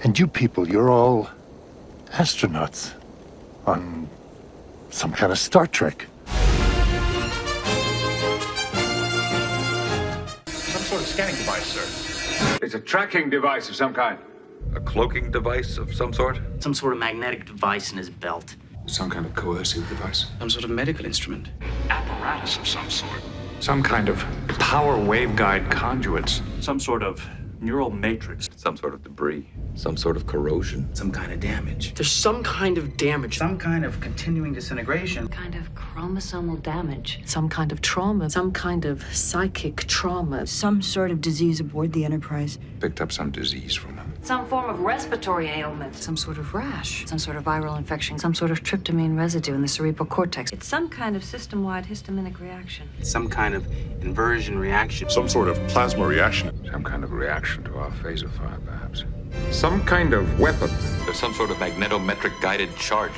And you people, you're all astronauts on some kind of Star Trek. Some sort of scanning device, sir. It's a tracking device of some kind. A cloaking device of some sort? Some sort of magnetic device in his belt. Some kind of coercive device? Some sort of medical instrument. Apparatus of some sort. Some kind of power waveguide conduits. Some sort of neural matrix. Some sort of debris? Some sort of corrosion? Some kind of damage. There's some kind of damage. Some kind of continuing disintegration. Kind of chromosomal damage. Some kind of trauma. Some kind of psychic trauma. Some sort of disease aboard the Enterprise. Picked up some disease from them. Some form of respiratory ailment. Some sort of rash. Some sort of viral infection. Some sort of tryptamine residue in the cerebral cortex. It's some kind of system-wide histaminic reaction. Some kind of inversion reaction. Some sort of plasma reaction. Some kind of reaction to our phaser fire, perhaps. Some kind of weapon. There's some sort of magnetometric guided charges.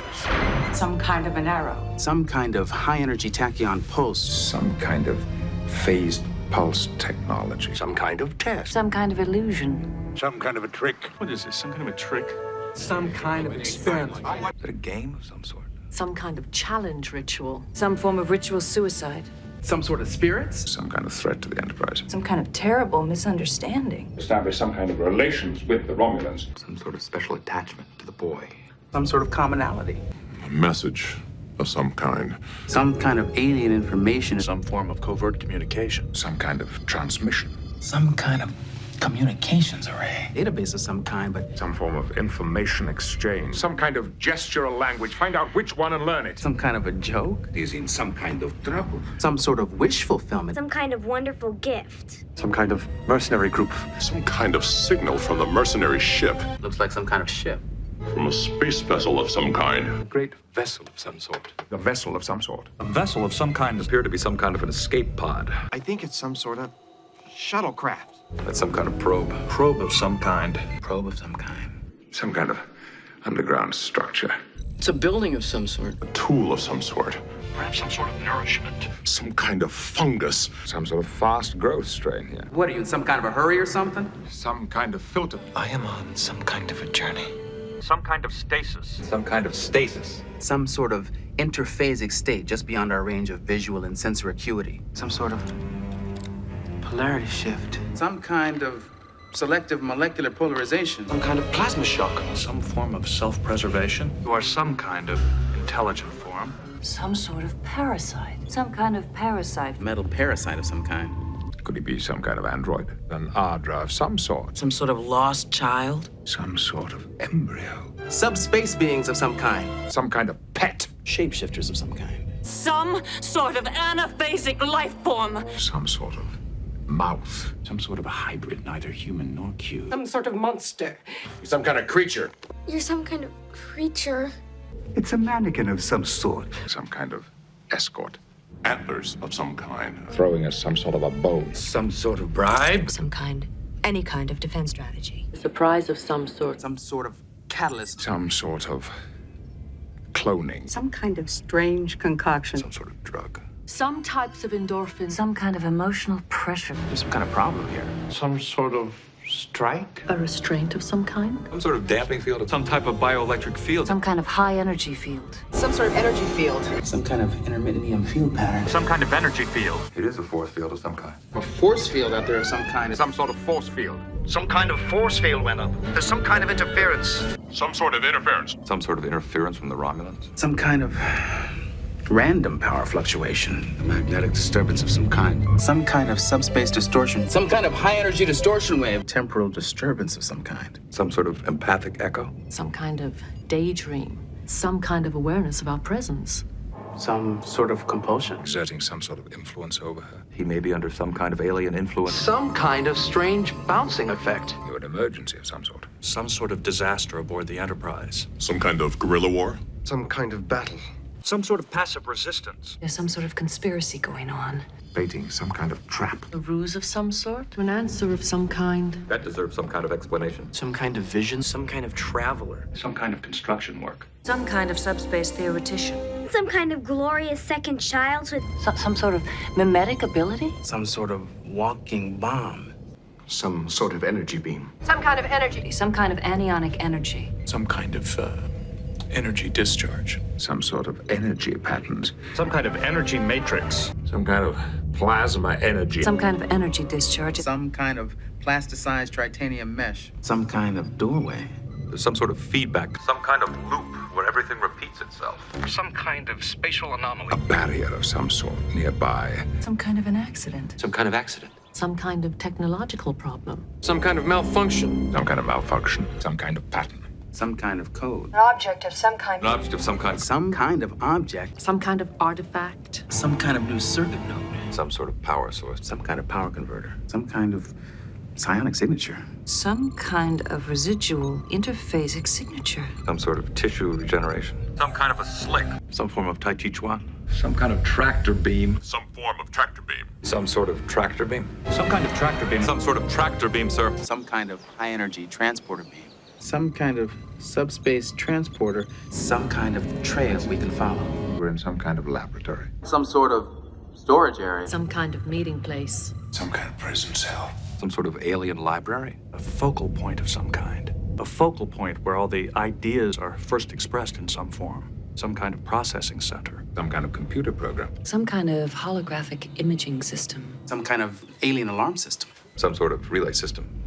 Some kind of an arrow. Some kind of high-energy tachyon pulse. Some kind of phased pulse technology. Some kind of test. Some kind of illusion. Some kind of a trick. What is this? Some kind of a trick? Some kind of experiment. Is it a game of some sort? Some kind of challenge ritual. Some form of ritual suicide. Some sort of spirits. Some kind of threat to the Enterprise. Some kind of terrible misunderstanding. Establish some kind of relations with the Romulans. Some sort of special attachment to the boy. Some sort of commonality. A message of some kind. Some kind of alien information. Some form of covert communication. Some kind of transmission. Some kind of communications array. Database of some kind, but Some form of information exchange. Some kind of gestural language. Find out which one and learn it. some kind of a joke. He's in some kind of trouble. Some sort of wish fulfillment. Some kind of wonderful gift. Some kind of mercenary group. Some kind of signal from the mercenary ship. Looks like some kind of ship. From a space vessel of some kind. A great vessel of some sort. A vessel of some sort. A vessel of some kind. Appear to be some kind of an escape pod. I think it's some sort of shuttlecraft. That's some kind of probe. Probe of some kind. Probe of some kind. Some kind of underground structure. It's a building of some sort. A tool of some sort. Perhaps some sort of nourishment. Some kind of fungus. Some sort of fast growth strain here. What are you, in some kind of a hurry or something? Some kind of filter. I am on some kind of a journey. Some kind of stasis. Some kind of stasis. Some sort of interphasic state just beyond our range of visual and sensory acuity. Some sort of polarity shift. Some kind of selective molecular polarization. Some kind of plasma shock. Some form of self-preservation. You are some kind of intelligent form. Some sort of parasite. Some kind of parasite. Metal parasite of some kind. Could he be some kind of android? An Ardra of some sort. Some sort of lost child. Some sort of embryo. Subspace beings of some kind. Some kind of pet. Shapeshifters of some kind. Some sort of anaphasic life form. Some sort of mouth. Some sort of a hybrid, neither human nor cube. Some sort of monster. Some kind of creature. You're some kind of creature. It's a mannequin of some sort. Some kind of escort. Antlers of some kind. Throwing us some sort of a bone. Some sort of bribe. Any kind of defense strategy. Surprise of some sort. Some sort of catalyst. Some sort of cloning. Some kind of strange concoction. Some sort of drug. Some types of endorphins. Some kind of emotional pressure. There's some kind of problem here. Some sort of strike. A restraint of some kind. Some sort of damping field. Some type of bioelectric field. Some kind of high energy field. Some sort of energy field. Some kind of intermittent EM field pattern. Some kind of energy field. It is a force field of some kind. A force field out there of some kind. Some sort of force field. Some kind of force field went up. There's some kind of interference. Some sort of interference. Some sort of interference from the Romulans. Some kind of random power fluctuation. A magnetic disturbance of some kind. Some kind of subspace distortion. Some kind of high energy distortion wave. Temporal disturbance of some kind. Some sort of empathic echo. Some kind of daydream. Some kind of awareness of our presence. Some sort of compulsion. Exerting some sort of influence over her. He may be under some kind of alien influence. Some kind of strange bouncing effect. Or an emergency of some sort. Some sort of disaster aboard the Enterprise. Some kind of guerrilla war. Some kind of battle. Some sort of passive resistance. There's some sort of conspiracy going on. Baiting some kind of trap. A ruse of some sort. An answer of some kind. That deserves some kind of explanation. Some kind of vision. Some kind of traveler. Some kind of construction work. Some kind of subspace theoretician. Some kind of glorious second childhood. Some sort of mimetic ability. Some sort of walking bomb. Some sort of energy beam. Some kind of energy. Some kind of anionic energy. Some kind of energy discharge. Some sort of energy patterns. Some kind of energy matrix. Some kind of plasma energy. Some kind of energy discharge. Some kind of plasticized titanium mesh. Some kind of doorway. Some sort of feedback. Some kind of loop where everything repeats itself. Some kind of spatial anomaly. A barrier of some sort nearby. Some kind of an accident. Some kind of accident. Some kind of technological problem. Some kind of malfunction. Some kind of malfunction. Some kind of pattern. Some kind of code. An object of some kind. An object of some kind. Some kind of object. Some kind of artifact. Some kind of new circuit node. Some sort of power source. Some kind of power converter. Some kind of psionic signature. Some kind of residual interphasic signature. Some sort of tissue regeneration. Some kind of a slick. Some form of Tai Chi Chuan. Some kind of tractor beam. Some form of tractor beam. Some sort of tractor beam. Some kind of tractor beam. Some sort of tractor beam, sir. Some kind of high-energy transporter beam. Some kind of subspace transporter. Some kind of trail we can follow. We're in some kind of laboratory. Some sort of storage area. Some kind of meeting place. Some kind of prison cell. Some sort of alien library. A focal point of some kind. A focal point where all the ideas are first expressed in some form. Some kind of processing center. Some kind of computer program. Some kind of holographic imaging system. Some kind of alien alarm system. Some sort of relay system.